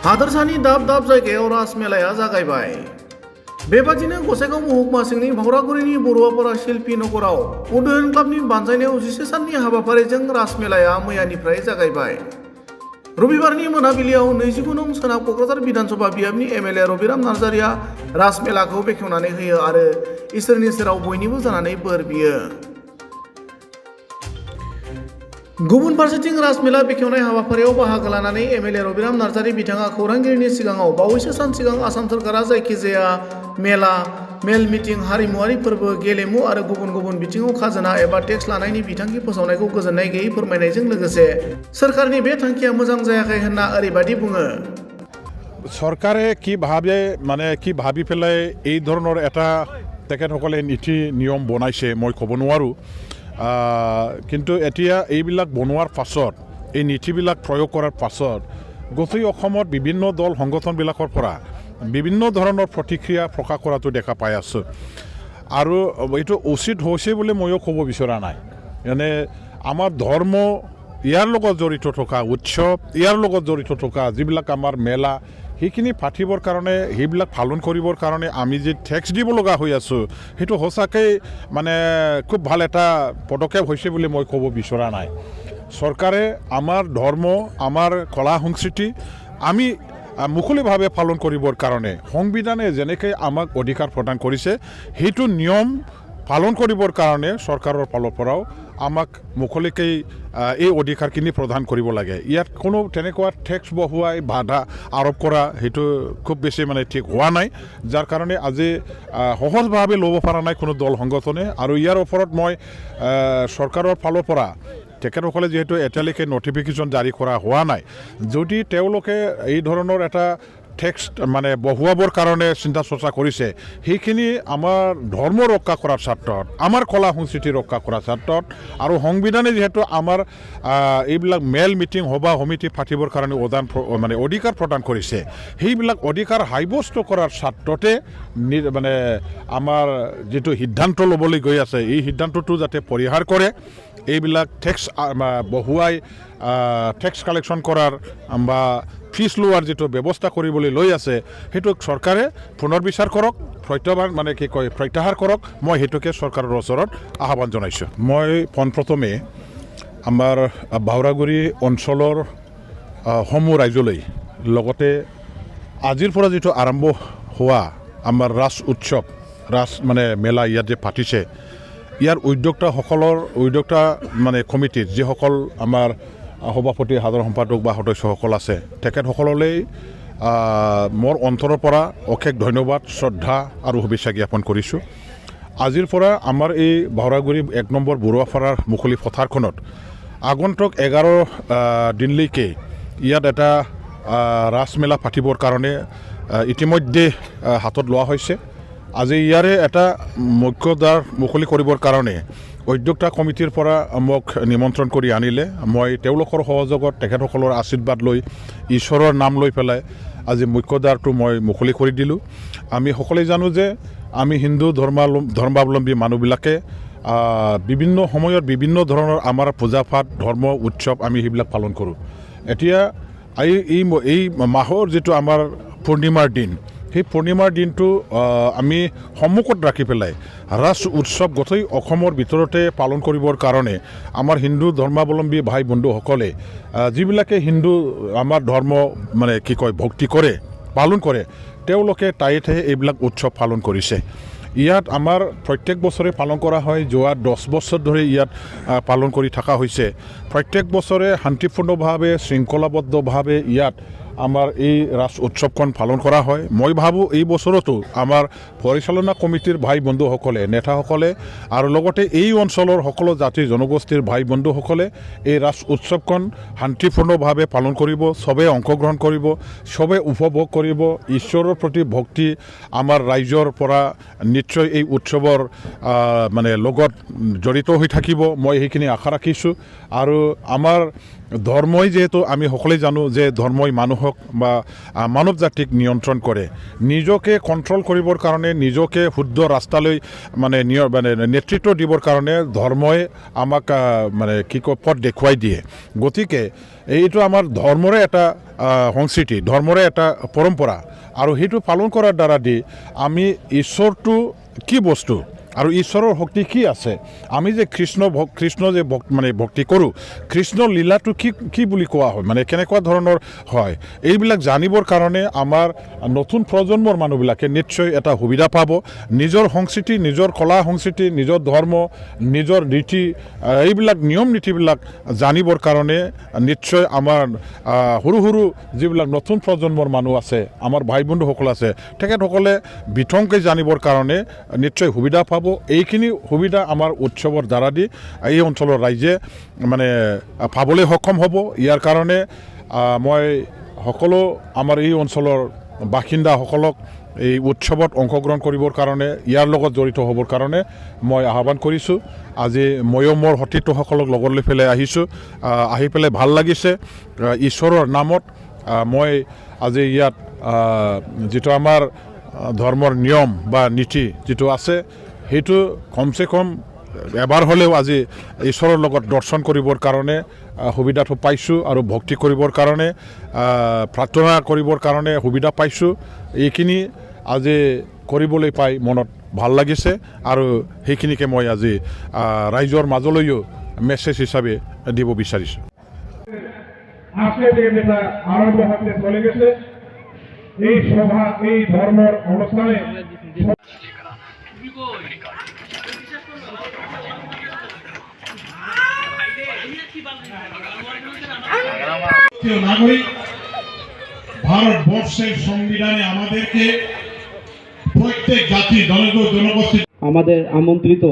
हादोरसानि दाब दाब जायगायाव रासमेलाया जागायबाय। बेबादिनो गसाइगाव महकुमा सिंनि भावरागुरिनि बरुवापारा शिल्पी नगराव उदयन क्लाबनि बानजायनायाव 11 साननि हाबाफारिजों रासमेलाया मैयानिफ्राय जागायबाय। रबिबारनि मोनाबिलियाव 29 नं सोनाब क'क्राझार बिधानसभा बियाबनि एमएलए रबिराम नार्जारिया रासमेलाखौ बेखेवनानै होयो आरो इसोरनि सेराव बयनिबो जानानै बोर बियो। गुबुन फारसेथिं रासमेला बेखेवनाय हाबाफारियाव बाहागो लानानै एमएलए रबिराम नार्जारि बिथाङा खौरांगिरिनि सिगाङाव बावैसो सान सिगां आसाम सोरखारा जायखिजाया मेला, मेल मिटिं, हारिमुआरि फोरबो, गेलेमु आरो गुबुन गुबुन बिथिङाव खाजोना एबा टेक्स लानायनि बिथांखि फोसावनायखौ गोजोननाय गैयै फोरमायनायजों लोगोसे सोरखारनि बे थांखिया मोजां जायाखै होनना ओरैबादि बुङो। সরকারে কিভাবে কি ভাবি পেলাই এই ধরনের এটা তেখেতসকলে নীতি নিয়ম বনাইছে মই ক'ব নোৱাৰোঁ, কিন্তু এতিয়া এইবিলাক বনোৱাৰ পাছত এই নীতিবিলাক প্ৰয়োগ কৰাৰ পাছত গোটেই অসমত বিভিন্ন দল সংগঠনবিলাকৰ পৰা বিভিন্ন ধৰণৰ প্ৰতিক্ৰিয়া প্ৰকাশ কৰাটো দেখা পাই আছোঁ আৰু এইটো উচিত হৈছে বুলি ময়ো ক'ব বিচৰা নাই। এনে আমাৰ ধৰ্ম ইয়াৰ লগত জড়িত থকা উৎসৱ, ইয়াৰ লগত জড়িত থকা যিবিলাক আমাৰ মেলা সেইখিনি পাতিবৰ কাৰণে, সেইবিলাক পালন কৰিবৰ কাৰণে আমি যে টেক্স দিব লগা হৈ আছোঁ সেইটো সঁচাকৈ খুব ভাল এটা পদক্ষেপ হৈছে বুলি মই ক'ব বিচৰা নাই। চৰকাৰে আমাৰ ধৰ্ম, আমাৰ কলা সংস্কৃতি আমি মুকলিভাৱে পালন কৰিবৰ কাৰণে সংবিধানে যেনেকৈ আমাক অধিকাৰ প্ৰদান কৰিছে সেইটো নিয়ম পালন কৰিবৰ কাৰণে চৰকাৰৰ ফালৰ পৰাও আমাক মুকলিকৈ এই অধিকাৰখিনি প্ৰদান কৰিব লাগে। ইয়াত কোনো তেনেকুৱা টেক্স বহুৱাই বাধা আৰোপ কৰা সেইটো খুব বেছি ঠিক হোৱা নাই, যাৰ কাৰণে আজি সহজভাৱে ল'ব পৰা নাই কোনো দল সংগঠনে। আৰু ইয়াৰ ওপৰত মই চৰকাৰৰ ফালৰ পৰা তেখেতসকলে যিহেতু এতিয়ালৈকে নটিফিকেশ্যন জাৰি কৰা হোৱা নাই, যদি তেওঁলোকে এই ধৰণৰ এটা টেক্স বহুৱাবৰ কাৰণে চিন্তা চৰ্চা কৰিছে, সেইখিনি আমাৰ ধৰ্ম ৰক্ষা কৰাৰ স্বাৰ্থত, আমাৰ কলা সংস্কৃতি ৰক্ষা কৰাৰ স্বাৰ্থত আৰু সংবিধানে যিহেতু আমাৰ এইবিলাক মেল মিটিং সভা সমিতি পাতিবৰ কাৰণে অধিকাৰ প্ৰদান কৰিছে, সেইবিলাক অধিকাৰ সাব্যস্ত কৰাৰ স্বাৰ্থতে আমাৰ যিটো সিদ্ধান্ত ল'বলৈ গৈ আছে এই সিদ্ধান্তটো যাতে পৰিহাৰ কৰে, এইবিলাক টেক্স বহুৱাই টেক্স কালেকশ্যন কৰাৰ বা ফিজ লোৱাৰ যিটো ব্যৱস্থা কৰিবলৈ লৈ আছে সেইটো চৰকাৰে পুনৰ বিচাৰ কৰক, প্ৰত্যাহাৰ কৰক। মই সেইটোকে চৰকাৰৰ ওচৰত আহ্বান জনাইছোঁ। মই পোনপ্ৰথমে আমাৰ ভাওৰাগুৰি অঞ্চলৰ সমূহ ৰাইজলৈ, লগতে আজিৰ পৰা যিটো আৰম্ভ হোৱা আমাৰ ৰাস উৎসৱ, ৰাস মেলা ইয়াত যে পাতিছে, ইয়াৰ উদ্যোক্তা কমিটিৰ যিসকল আমাৰ সভাপতি, সাধাৰণ সম্পাদক বা সদস্যসকল আছে, তেখেতসকললৈ মোৰ অন্তৰৰ পৰা অশেষ ধন্যবাদ, শ্ৰদ্ধা আৰু শুভেচ্ছা জ্ঞাপন কৰিছোঁ। আজিৰ পৰা আমাৰ এই ভাওৰাগুৰি 1 নম্বৰ বৰুৱাপাৰাৰ মুকলি পথাৰখনত আগন্তুক 11 দিনলৈকে ইয়াত এটা ৰাসমেলা পাতিবৰ কাৰণে ইতিমধ্যে হাতত লোৱা হৈছে। আজি ইয়াৰে এটা মুখ্য দ্বাৰ মুকলি কৰিবৰ কাৰণে উদ্যোক্তা কমিটিৰ পৰা মোক নিমন্ত্ৰণ কৰি আনিলে। মই তেওঁলোকৰ সহযোগত, তেখেতসকলৰ আশীৰ্বাদ লৈ, ঈশ্বৰৰ নাম লৈ পেলাই আজি মুখ্য দ্বাৰটো মই মুকলি কৰি দিলোঁ। আমি সকলোৱে জানো যে আমি হিন্দু ধৰ্মাৱলম্বী মানুহবিলাকে বিভিন্ন সময়ত বিভিন্ন ধৰণৰ আমাৰ পূজা পাঠ, ধৰ্ম উৎসৱ আমি সেইবিলাক পালন কৰোঁ। এতিয়া এই মাহৰ যিটো আমাৰ পূৰ্ণিমাৰ দিন, সেই পূৰ্ণিমাৰ দিনটো আমি সন্মুখত ৰাখি পেলাই ৰাস উৎসৱ গোটেই অসমৰ ভিতৰতে পালন কৰিবৰ কাৰণে আমাৰ হিন্দু ধৰ্মাৱলম্বী ভাই বন্ধুসকলে, যিবিলাকে হিন্দু আমাৰ ধৰ্ম ভক্তি কৰে, পালন কৰে, তেওঁলোকে ঠায়ে ঠায়ে এইবিলাক উৎসৱ পালন কৰিছে। ইয়াত আমাৰ প্ৰত্যেক বছৰে পালন কৰা হয়, যোৱা 10 বছৰ ধৰি ইয়াত পালন কৰি থকা হৈছে। প্ৰত্যেক বছৰে শান্তিপূৰ্ণভাৱে, শৃংখলাবদ্ধভাৱে ইয়াত আমাৰ এই ৰাস উৎসৱখন পালন কৰা হয়। মই ভাবোঁ এই বছৰতো আমাৰ পৰিচালনা কমিটিৰ ভাই বন্ধুসকলে, নেতাসকলে আৰু লগতে এই অঞ্চলৰ সকলো জাতি জনগোষ্ঠীৰ ভাই বন্ধুসকলে এই ৰাস উৎসৱখন শান্তিপূৰ্ণভাৱে পালন কৰিব, চবে অংশগ্ৰহণ কৰিব, চবে উপভোগ কৰিব। ঈশ্বৰৰ প্ৰতি ভক্তি আমাৰ ৰাইজৰ পৰা নিশ্চয় এই উৎসৱৰ লগত জড়িত হৈ থাকিব, মই সেইখিনি আশা ৰাখিছোঁ। আৰু আমাৰ ধৰ্মই যেহেতু আমি সকলোৱে জানো যে ধৰ্মই মানুহক বা মানৱ জাতিক নিয়ন্ত্ৰণ কৰে নিজকে কণ্ট্ৰল কৰিবৰ কাৰণে নিজকে শুদ্ধ ৰাস্তালৈ মানে নেতৃত্ব দিবৰ কাৰণে ধৰ্মই আমাক মানে কি কয় পথ দেখুৱাই দিয়ে গতিকে এইটো আমাৰ ধৰ্মৰে এটা সংস্কৃতি ধৰ্মৰে এটা পৰম্পৰা আৰু সেইটো পালন কৰাৰ দ্বাৰা দি আমি ঈশ্বৰটো কি বস্তু আৰু ঈশ্বৰৰ শক্তি কি আছে আমি যে কৃষ্ণ যে মানে ভক্তি কৰোঁ কৃষ্ণৰ লীলাটো কি বুলি কোৱা হয় মানে কেনেকুৱা ধৰণৰ হয় এইবিলাক জানিবৰ কাৰণে আমাৰ নতুন প্ৰজন্মৰ মানুহবিলাকে নিশ্চয় এটা সুবিধা পাব নিজৰ সংস্কৃতি নিজৰ কলা সংস্কৃতি নিজৰ ধৰ্ম নিজৰ নীতি এইবিলাক নিয়ম নীতিবিলাক জানিবৰ কাৰণে নিশ্চয় আমাৰ সৰু সৰু যিবিলাক নতুন প্ৰজন্মৰ মানুহ আছে আমাৰ ভাই বন্ধুসকল আছে তেখেতসকলে বিতংকৈ জানিবৰ কাৰণে নিশ্চয় সুবিধা পাব এইখিনি সুবিধা আমাৰ উৎসৱৰ দ্বাৰা দি এই অঞ্চলৰ ৰাইজে মানে পাবলৈ সক্ষম হ'ব ইয়াৰ কাৰণে মই সকলো আমাৰ এই অঞ্চলৰ বাসিন্দাসকলক এই উৎসৱত অংশগ্ৰহণ কৰিবৰ কাৰণে ইয়াৰ লগত জড়িত হ'বৰ কাৰণে মই আহ্বান কৰিছোঁ আজি ময়ো মোৰ সতীৰ্থসকলক লগত লৈ পেলাই আহিছোঁ আহি পেলাই ভাল লাগিছে ঈশ্বৰৰ নামত মই আজি ইয়াত যিটো আমাৰ ধৰ্মৰ নিয়ম বা নীতি যিটো আছে সেইটো কমচে কম এবাৰ হ'লেও আজি ঈশ্বৰৰ লগত দৰ্শন কৰিবৰ কাৰণে সুবিধাটো পাইছোঁ আৰু ভক্তি কৰিবৰ কাৰণে প্ৰাৰ্থনা কৰিবৰ কাৰণে সুবিধা পাইছোঁ এইখিনি আজি কৰিবলৈ পাই মনত ভাল লাগিছে আৰু সেইখিনিকে মই আজি ৰাইজৰ মাজলৈও মেছেজ হিচাপে দিব বিচাৰিছোঁ আজকে থেকে যেটা আরম্ভ হতে চলে গেছে এই সভা এই ধর্মের অনুষ্ঠানে নাগরিক ভারতবর্ষের সংবিধানে আমাদেরকে প্রত্যেক জাতি জনগোষ্ঠী আমাদের আমন্ত্রিত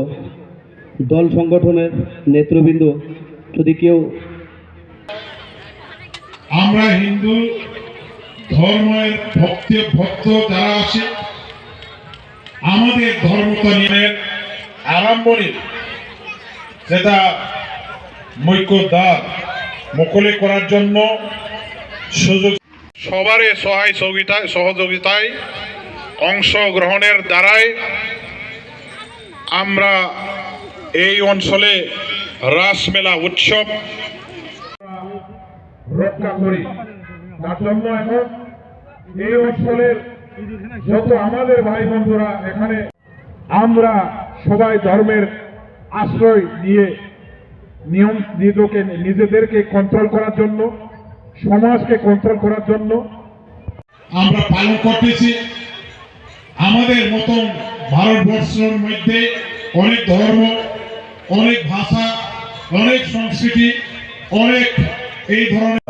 দল সংগঠনের নেতৃবৃন্দ যদি কেউ আমরা হিন্দু ধর্মের ভক্ত যারা আছে আমাদের ধর্মটা নিয়ে আরম্ভণি যেটা মৈক্যদার মুকলি করার জন্য সুযোগ সবারই সহযোগিতায় অংশগ্রহণের দ্বারাই আমরা এই অঞ্চলে রাসমেলা উৎসব রক্ষা করি তার জন্য এখন এই অঞ্চলের যত আমাদের ভাই বন্ধুরা এখানে আমরা সবাই ধর্মের আশ্রয় দিয়ে নিয়ম নিজেদেরকে কন্ট্রোল করার জন্য সমাজকে কন্ট্রোল করার জন্য আমরা পালন করতেছি আমাদের মতন ভারতবর্ষের মধ্যে অনেক ধর্ম অনেক ভাষা অনেক সংস্কৃতি অনেক এই ধরনের